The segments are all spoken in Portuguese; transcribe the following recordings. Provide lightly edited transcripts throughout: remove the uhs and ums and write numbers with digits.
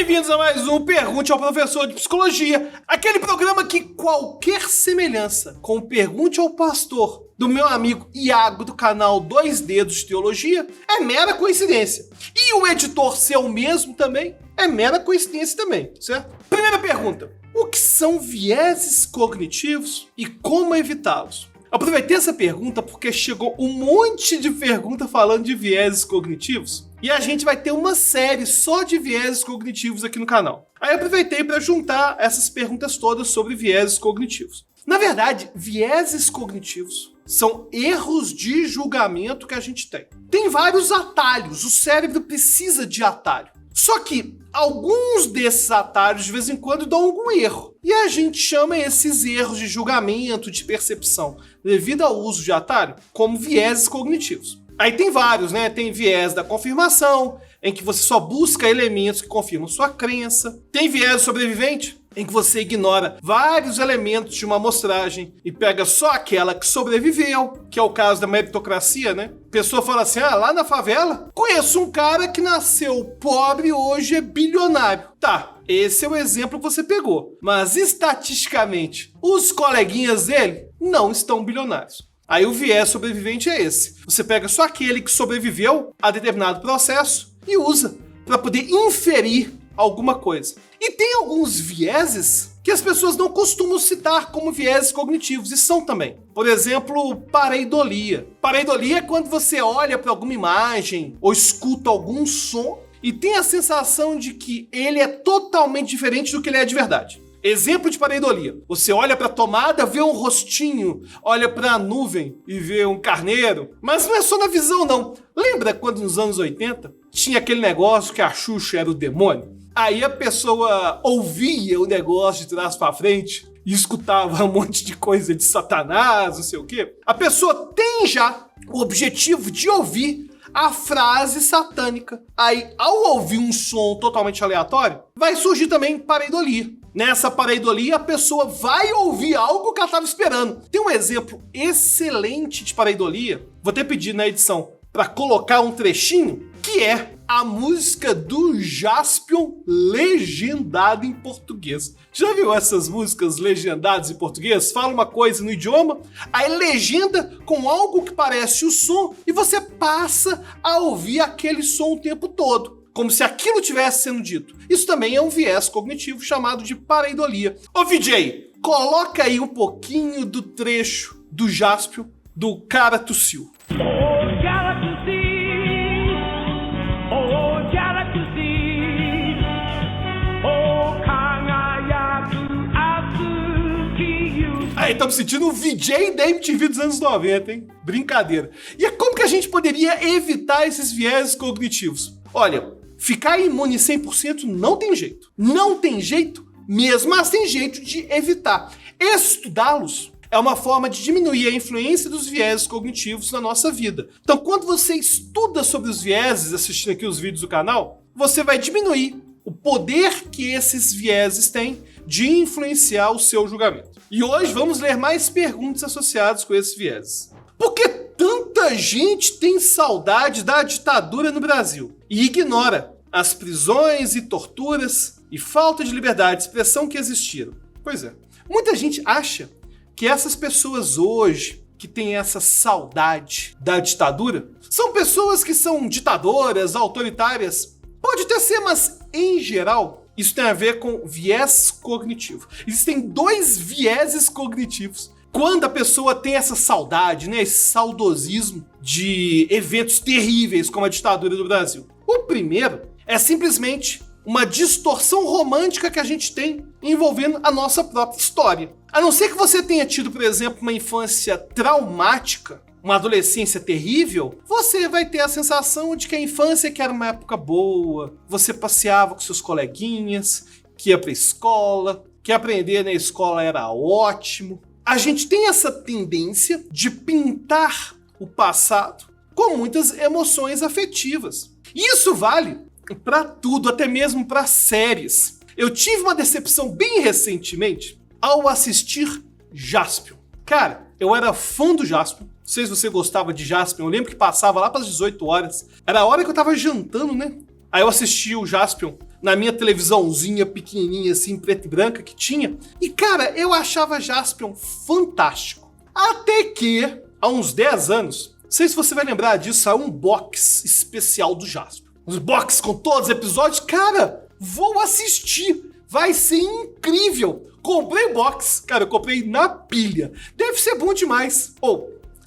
Bem-vindos a mais um Pergunte ao Professor de Psicologia, aquele programa que qualquer semelhança com o Pergunte ao Pastor do meu amigo Iago do canal Dois Dedos de Teologia é mera coincidência. E o editor ser o mesmo também é mera coincidência também, certo? Primeira pergunta: o que são vieses cognitivos e como evitá-los? Aproveitei essa pergunta porque chegou um monte de pergunta falando de vieses cognitivos e a gente vai ter uma série só de vieses cognitivos aqui no canal. Aí eu aproveitei para juntar essas perguntas todas sobre vieses cognitivos. Na verdade, vieses cognitivos são erros de julgamento que a gente tem. Tem vários atalhos, o cérebro precisa de atalho. Só que alguns desses atalhos de vez em quando dão algum erro. E a gente chama esses erros de julgamento, de percepção, devido ao uso de atalho, como vieses cognitivos. Aí tem vários, né? Tem viés da confirmação, em que você só busca elementos que confirmam sua crença. Tem viés sobrevivente, em que você ignora vários elementos de uma amostragem e pega só aquela que sobreviveu, que é o caso da meritocracia, né? A pessoa fala assim, lá na favela, conheço um cara que nasceu pobre e hoje é bilionário. Tá, esse é o exemplo que você pegou. Mas, estatisticamente, os coleguinhas dele não estão bilionários. Aí o viés sobrevivente é esse. Você pega só aquele que sobreviveu a determinado processo e usa para poder inferir alguma coisa. E tem alguns vieses que as pessoas não costumam citar como vieses cognitivos, e são também. Por exemplo, pareidolia. Pareidolia é quando você olha para alguma imagem ou escuta algum som e tem a sensação de que ele é totalmente diferente do que ele é de verdade. Exemplo de pareidolia. Você olha para a tomada, vê um rostinho, olha para a nuvem e vê um carneiro. Mas não é só na visão, não. Lembra quando nos anos 80 tinha aquele negócio que a Xuxa era o demônio? Aí a pessoa ouvia o negócio de trás para frente e escutava um monte de coisa de Satanás, não sei o quê. A pessoa tem já o objetivo de ouvir a frase satânica. Aí, ao ouvir um som totalmente aleatório, vai surgir também pareidolia. Nessa pareidolia, a pessoa vai ouvir algo que ela estava esperando. Tem um exemplo excelente de pareidolia, vou até pedir na edição para colocar um trechinho, que é a música do Jaspion legendada em português. Já viu essas músicas legendadas em português? Fala uma coisa no idioma, aí legenda com algo que parece o som e você passa a ouvir aquele som o tempo todo, como se aquilo estivesse sendo dito. Isso também é um viés cognitivo chamado de pareidolia. Ô VJ, coloca aí um pouquinho do trecho do Jaspion, do cara tossiu. Aí, estamos sentindo o VJ da MTV dos anos 90, hein? Brincadeira. E como que a gente poderia evitar esses vieses cognitivos? Olha, ficar imune 100% não tem jeito. Não tem jeito mesmo, mas tem jeito de evitar. Estudá-los é uma forma de diminuir a influência dos vieses cognitivos na nossa vida. Então, quando você estuda sobre os vieses, assistindo aqui os vídeos do canal, você vai diminuir o poder que esses vieses têm de influenciar o seu julgamento. E hoje vamos ler mais perguntas associadas com esses vieses. Por que tanta gente tem saudade da ditadura no Brasil e ignora as prisões e torturas e falta de liberdade de expressão que existiram? Pois é, muita gente acha que essas pessoas hoje que têm essa saudade da ditadura são pessoas que são ditadoras, autoritárias. Pode até ser, mas em geral isso tem a ver com viés cognitivo. Existem dois vieses cognitivos quando a pessoa tem essa saudade, né, esse saudosismo de eventos terríveis como a ditadura do Brasil. O primeiro é simplesmente uma distorção romântica que a gente tem envolvendo a nossa própria história. A não ser que você tenha tido, por exemplo, uma infância traumática, uma adolescência terrível, você vai ter a sensação de que a infância que era uma época boa, você passeava com seus coleguinhas, que ia pra escola, que aprender na escola era ótimo. A gente tem essa tendência de pintar o passado com muitas emoções afetivas. E isso vale para tudo, até mesmo para séries. Eu tive uma decepção bem recentemente ao assistir Jaspion. Cara, eu era fã do Jaspion. Não sei se você gostava de Jaspion. Eu lembro que passava lá para as 18 horas. Era a hora que eu tava jantando, né? Aí eu assisti o Jaspion na minha televisãozinha pequenininha assim, preta e branca que tinha. E cara, eu achava Jaspion fantástico. Até que, há uns 10 anos, não sei se você vai lembrar disso, saiu um box especial do Jaspion. Uns box com todos os episódios. Cara, vou assistir. Vai ser incrível. Comprei o box. Cara, eu comprei na pilha. Deve ser bom demais.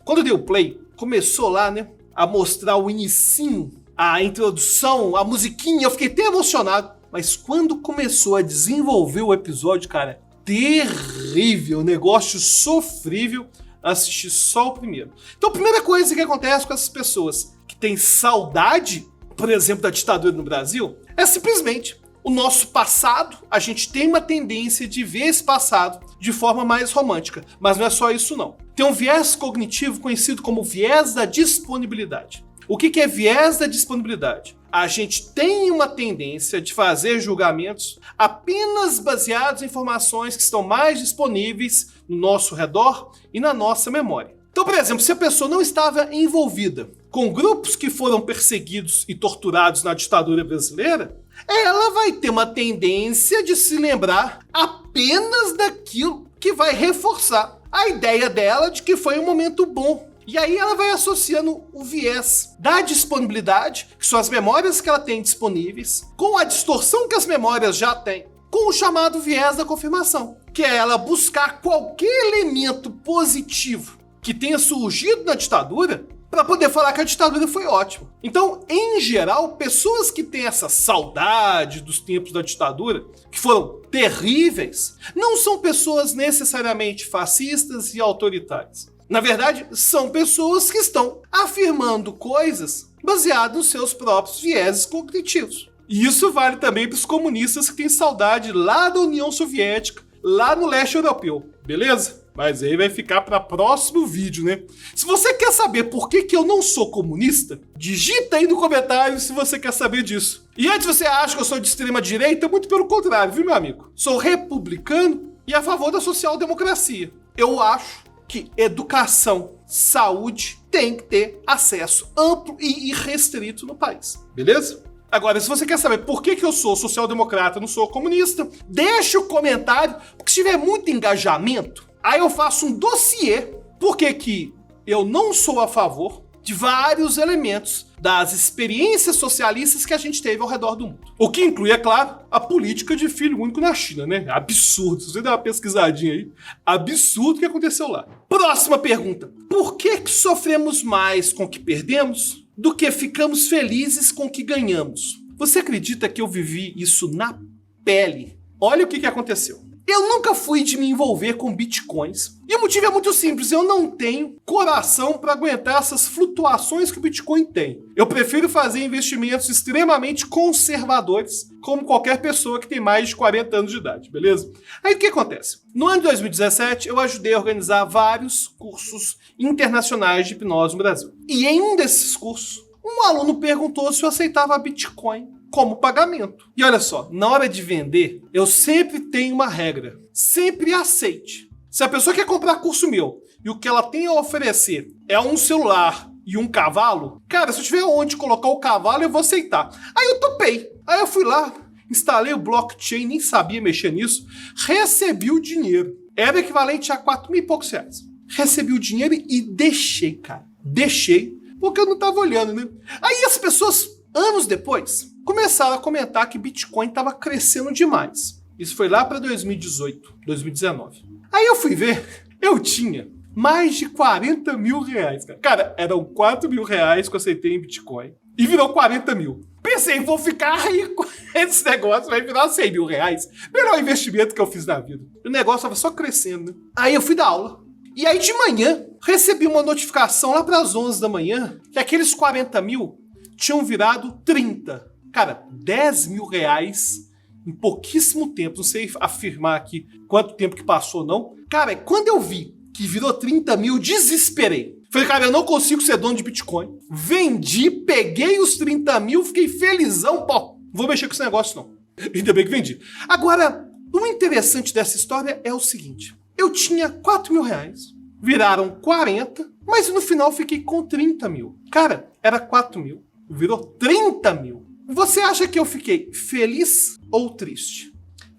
Quando eu dei o play, começou lá, né, a mostrar o inicinho, a introdução, a musiquinha. Eu fiquei até emocionado. Mas quando começou a desenvolver o episódio, cara, terrível. Negócio sofrível. Assistir só o primeiro. Então, a primeira coisa que acontece com essas pessoas que têm saudade, por exemplo, da ditadura no Brasil, é simplesmente o nosso passado. A gente tem uma tendência de ver esse passado de forma mais romântica. Mas não é só isso, não. Tem um viés cognitivo conhecido como viés da disponibilidade. O que é viés da disponibilidade? A gente tem uma tendência de fazer julgamentos apenas baseados em informações que estão mais disponíveis no nosso redor e na nossa memória. Então, por exemplo, se a pessoa não estava envolvida com grupos que foram perseguidos e torturados na ditadura brasileira, ela vai ter uma tendência de se lembrar apenas daquilo que vai reforçar a ideia dela de que foi um momento bom. E aí ela vai associando o viés da disponibilidade, que são as memórias que ela tem disponíveis, com a distorção que as memórias já têm, com o chamado viés da confirmação, que é ela buscar qualquer elemento positivo que tenha surgido na ditadura para poder falar que a ditadura foi ótima. Então, em geral, pessoas que têm essa saudade dos tempos da ditadura, que foram terríveis, não são pessoas necessariamente fascistas e autoritárias. Na verdade, são pessoas que estão afirmando coisas baseadas nos seus próprios vieses cognitivos. E isso vale também para os comunistas que têm saudade lá da União Soviética, lá no leste europeu, beleza? Mas aí vai ficar para próximo vídeo, né? Se você quer saber por que eu não sou comunista, digita aí no comentário se você quer saber disso. E antes você acha que eu sou de extrema direita, muito pelo contrário, viu, meu amigo? Sou republicano e a favor da social-democracia. Eu acho que educação, saúde tem que ter acesso amplo e irrestrito no país, beleza? Agora, se você quer saber por que eu sou social-democrata e não sou comunista, deixa o comentário, porque se tiver muito engajamento, aí eu faço um dossiê porque que eu não sou a favor de vários elementos das experiências socialistas que a gente teve ao redor do mundo. O que inclui, é claro, a política de filho único na China, né? Absurdo. Se você der uma pesquisadinha aí, absurdo o que aconteceu lá. Próxima pergunta. Por que sofremos mais com o que perdemos do que ficamos felizes com o que ganhamos? Você acredita que eu vivi isso na pele? Olha o que aconteceu. Eu nunca fui de me envolver com bitcoins. E o motivo é muito simples, eu não tenho coração para aguentar essas flutuações que o Bitcoin tem. Eu prefiro fazer investimentos extremamente conservadores, como qualquer pessoa que tem mais de 40 anos de idade, beleza? Aí o que acontece? No ano de 2017, eu ajudei a organizar vários cursos internacionais de hipnose no Brasil. E em um desses cursos, um aluno perguntou se eu aceitava Bitcoin como pagamento. E olha só, na hora de vender, eu sempre tenho uma regra. Sempre aceite. Se a pessoa quer comprar curso meu e o que ela tem a oferecer é um celular e um cavalo, cara, se eu tiver onde colocar o cavalo, eu vou aceitar. Aí eu topei. Aí eu fui lá, instalei o blockchain, nem sabia mexer nisso, recebi o dinheiro. Era equivalente a 4 mil e poucos reais. Recebi o dinheiro e deixei, cara. Deixei, porque eu não tava olhando, né? Aí as pessoas, anos depois, começaram a comentar que Bitcoin estava crescendo demais. Isso foi lá para 2018, 2019. Aí eu fui ver, eu tinha mais de 40 mil reais. Cara, eram 4 mil reais que eu aceitei em Bitcoin e virou 40 mil. Pensei, vou ficar rico. Esse negócio vai virar 100 mil reais. Melhor investimento que eu fiz na vida. O negócio estava só crescendo, né? Aí eu fui dar aula. E aí de manhã, recebi uma notificação lá para as 11 da manhã que aqueles 40 mil tinham virado 30. Cara, 10 mil reais em pouquíssimo tempo. Não sei afirmar aqui quanto tempo que passou, não. Cara, quando eu vi que virou 30 mil, desesperei. Falei, cara, eu não consigo ser dono de Bitcoin. Vendi, peguei os 30 mil, fiquei felizão. Pô, não vou mexer com esse negócio, não. Ainda bem que vendi. Agora, o interessante dessa história é o seguinte. Eu tinha 4 mil reais, viraram 40, mas no final fiquei com 30 mil. Cara, era 4 mil, virou 30 mil. Você acha que eu fiquei feliz ou triste?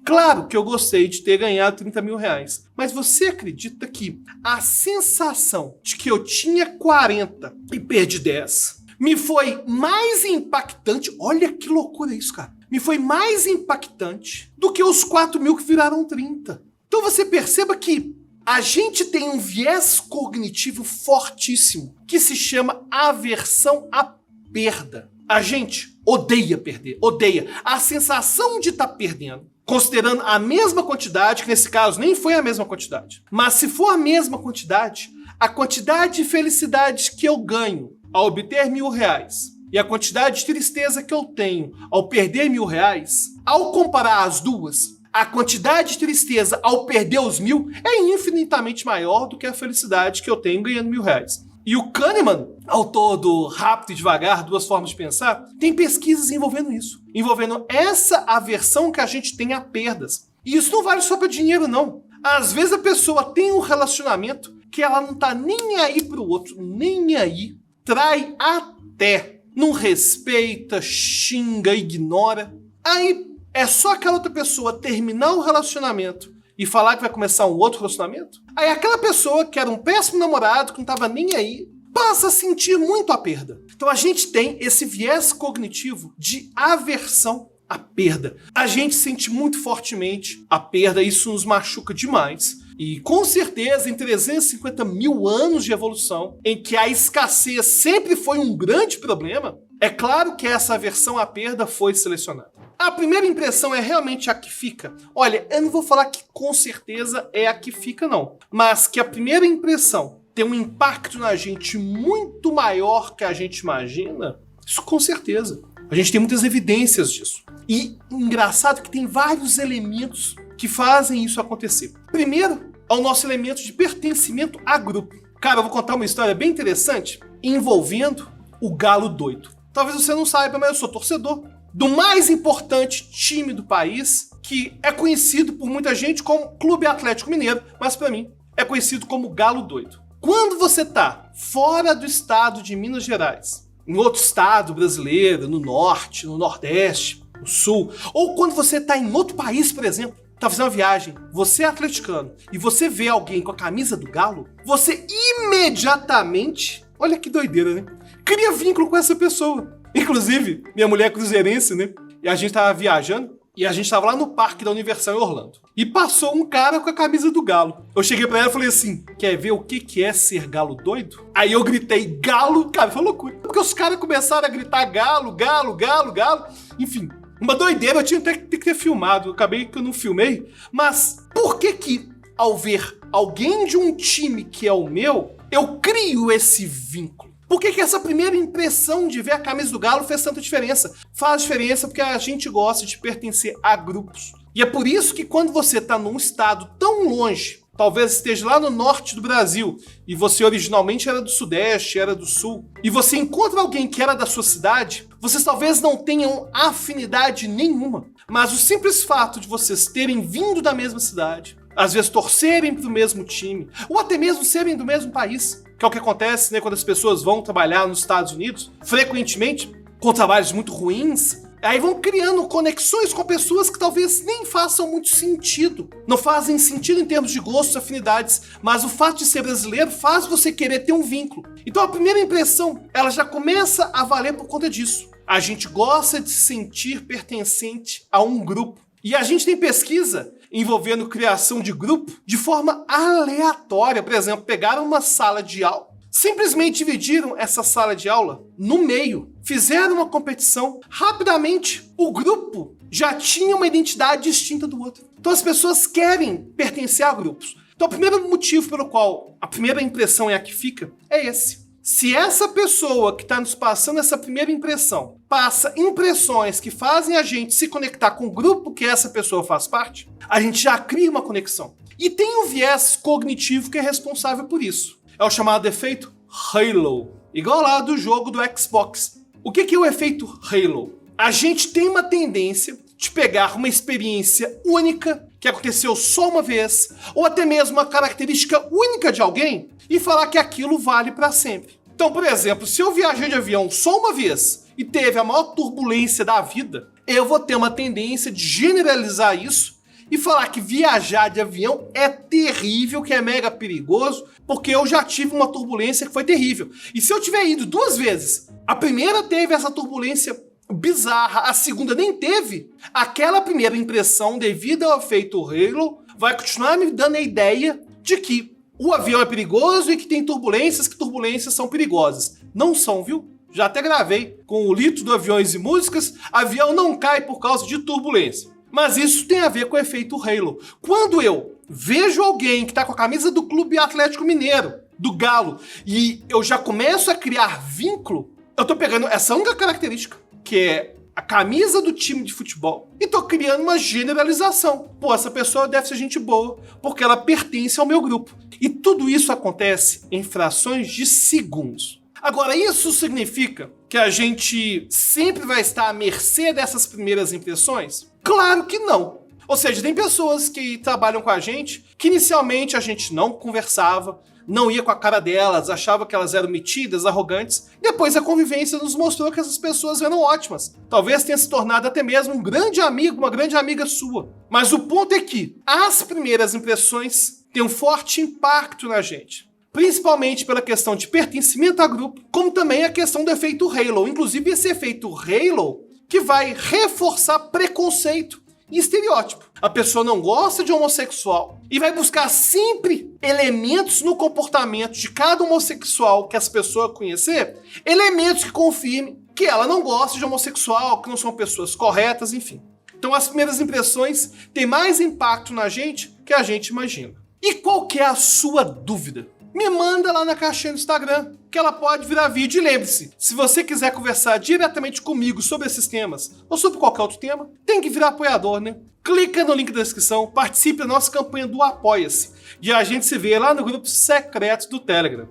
Claro que eu gostei de ter ganhado 30 mil reais, mas você acredita que a sensação de que eu tinha 40 e perdi 10 me foi mais impactante? Olha que loucura isso, cara. Me foi mais impactante do que os 4 mil que viraram 30. Então você perceba que a gente tem um viés cognitivo fortíssimo que se chama aversão à perda. A gente odeia perder, odeia. A sensação de estar perdendo, considerando a mesma quantidade, que nesse caso nem foi a mesma quantidade, mas se for a mesma quantidade, a quantidade de felicidade que eu ganho ao obter 1.000 reais e a quantidade de tristeza que eu tenho ao perder 1.000 reais, ao comparar as duas, a quantidade de tristeza ao perder os 1.000 é infinitamente maior do que a felicidade que eu tenho ganhando 1.000 reais. E o Kahneman, autor do Rápido e Devagar, Duas Formas de Pensar, tem pesquisas envolvendo isso. Envolvendo essa aversão que a gente tem a perdas. E isso não vale só para dinheiro, não. Às vezes a pessoa tem um relacionamento que ela não tá nem aí pro outro, nem aí. Trai até. Não respeita, xinga, ignora. Aí é só aquela outra pessoa terminar o relacionamento e falar que vai começar um outro relacionamento, aí aquela pessoa que era um péssimo namorado, que não estava nem aí, passa a sentir muito a perda. Então a gente tem esse viés cognitivo de aversão à perda. A gente sente muito fortemente a perda, isso nos machuca demais. E com certeza, em 350 mil anos de evolução, em que a escassez sempre foi um grande problema, é claro que essa aversão à perda foi selecionada. A primeira impressão é realmente a que fica. Olha, eu não vou falar que com certeza é a que fica, não. Mas que a primeira impressão tem um impacto na gente muito maior que a gente imagina, isso com certeza. A gente tem muitas evidências disso. E engraçado que tem vários elementos que fazem isso acontecer. Primeiro, é o nosso elemento de pertencimento a grupo. Cara, eu vou contar uma história bem interessante envolvendo o Galo Doido. Talvez você não saiba, mas eu sou torcedor do mais importante time do país, que é conhecido por muita gente como Clube Atlético Mineiro, mas para mim é conhecido como Galo Doido. Quando você tá fora do estado de Minas Gerais, em outro estado brasileiro, no norte, no nordeste, no sul, ou quando você tá em outro país, por exemplo, tá fazendo uma viagem, você é atleticano, e você vê alguém com a camisa do Galo, você imediatamente, olha que doideira, né? Cria vínculo com essa pessoa. Inclusive, minha mulher é cruzeirense, né? E a gente tava viajando, e a gente tava lá no parque da Universal em Orlando. E passou um cara com a camisa do Galo. Eu cheguei pra ela e falei assim, quer ver o que é ser galo doido? Aí eu gritei, galo, cara, foi loucura. Porque os caras começaram a gritar galo, galo, galo, galo. Enfim, uma doideira, eu tinha até que ter filmado. Acabei que eu não filmei. Mas por que ao ver alguém de um time que é o meu, eu crio esse vínculo? Por que essa primeira impressão de ver a camisa do Galo fez tanta diferença? Faz diferença porque a gente gosta de pertencer a grupos. E é por isso que quando você está num estado tão longe, talvez esteja lá no norte do Brasil, e você originalmente era do sudeste, era do sul, e você encontra alguém que era da sua cidade, vocês talvez não tenham afinidade nenhuma. Mas o simples fato de vocês terem vindo da mesma cidade, às vezes torcerem para o mesmo time, ou até mesmo serem do mesmo país, que é o que acontece, né, quando as pessoas vão trabalhar nos Estados Unidos, frequentemente, com trabalhos muito ruins, aí vão criando conexões com pessoas que talvez nem façam muito sentido. Não fazem sentido em termos de gostos, afinidades, mas o fato de ser brasileiro faz você querer ter um vínculo. Então a primeira impressão, ela já começa a valer por conta disso. A gente gosta de se sentir pertencente a um grupo. E a gente tem pesquisa envolvendo criação de grupo de forma aleatória. Por exemplo, pegaram uma sala de aula, simplesmente dividiram essa sala de aula no meio, fizeram uma competição. Rapidamente, o grupo já tinha uma identidade distinta do outro. Então as pessoas querem pertencer a grupos. Então o primeiro motivo pelo qual a primeira impressão é a que fica é esse. Se essa pessoa que está nos passando essa primeira impressão passa impressões que fazem a gente se conectar com o grupo que essa pessoa faz parte, a gente já cria uma conexão. E tem um viés cognitivo que é responsável por isso. É o chamado efeito Halo, igual lá do jogo do Xbox. O que é o efeito Halo? A gente tem uma tendência de pegar uma experiência única que aconteceu só uma vez, ou até mesmo uma característica única de alguém, e falar que aquilo vale para sempre. Então, por exemplo, se eu viajei de avião só uma vez e teve a maior turbulência da vida, eu vou ter uma tendência de generalizar isso e falar que viajar de avião é terrível, que é mega perigoso, porque eu já tive uma turbulência que foi terrível. E se eu tiver ido 2 vezes, a primeira teve essa turbulência bizarra, a segunda nem teve, aquela primeira impressão devido ao efeito halo vai continuar me dando a ideia de que o avião é perigoso e que tem turbulências, que turbulências são perigosas. Não são, viu? Já até gravei com o litro do Aviões e Músicas, avião não cai por causa de turbulência. Mas isso tem a ver com o efeito halo. Quando eu vejo alguém que está com a camisa do Clube Atlético Mineiro, do Galo, e eu já começo a criar vínculo, eu tô pegando essa única característica, que é a camisa do time de futebol, e tô criando uma generalização. Pô, essa pessoa deve ser gente boa, porque ela pertence ao meu grupo. E tudo isso acontece em frações de segundos. Agora, isso significa que a gente sempre vai estar à mercê dessas primeiras impressões? Claro que não. Ou seja, tem pessoas que trabalham com a gente que inicialmente a gente não conversava, não ia com a cara delas, achava que elas eram metidas, arrogantes. Depois a convivência nos mostrou que essas pessoas eram ótimas. Talvez tenha se tornado até mesmo um grande amigo, uma grande amiga sua. Mas o ponto é que as primeiras impressões têm um forte impacto na gente. Principalmente pela questão de pertencimento a grupo, como também a questão do efeito halo. Inclusive esse efeito halo que vai reforçar preconceito e estereótipo. A pessoa não gosta de homossexual e vai buscar sempre elementos no comportamento de cada homossexual que essa pessoa conhecer, elementos que confirmem que ela não gosta de homossexual, que não são pessoas corretas, enfim. Então as primeiras impressões têm mais impacto na gente que a gente imagina. E qual que é a sua dúvida? Me manda lá na caixinha do Instagram, que ela pode virar vídeo. E lembre-se, se você quiser conversar diretamente comigo sobre esses temas, ou sobre qualquer outro tema, tem que virar apoiador, né? Clica no link da descrição, participe da nossa campanha do Apoia-se. E a gente se vê lá no grupo secreto do Telegram.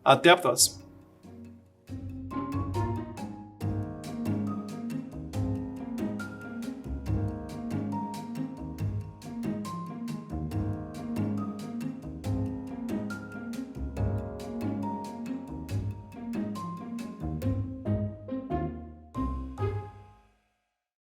Até a próxima.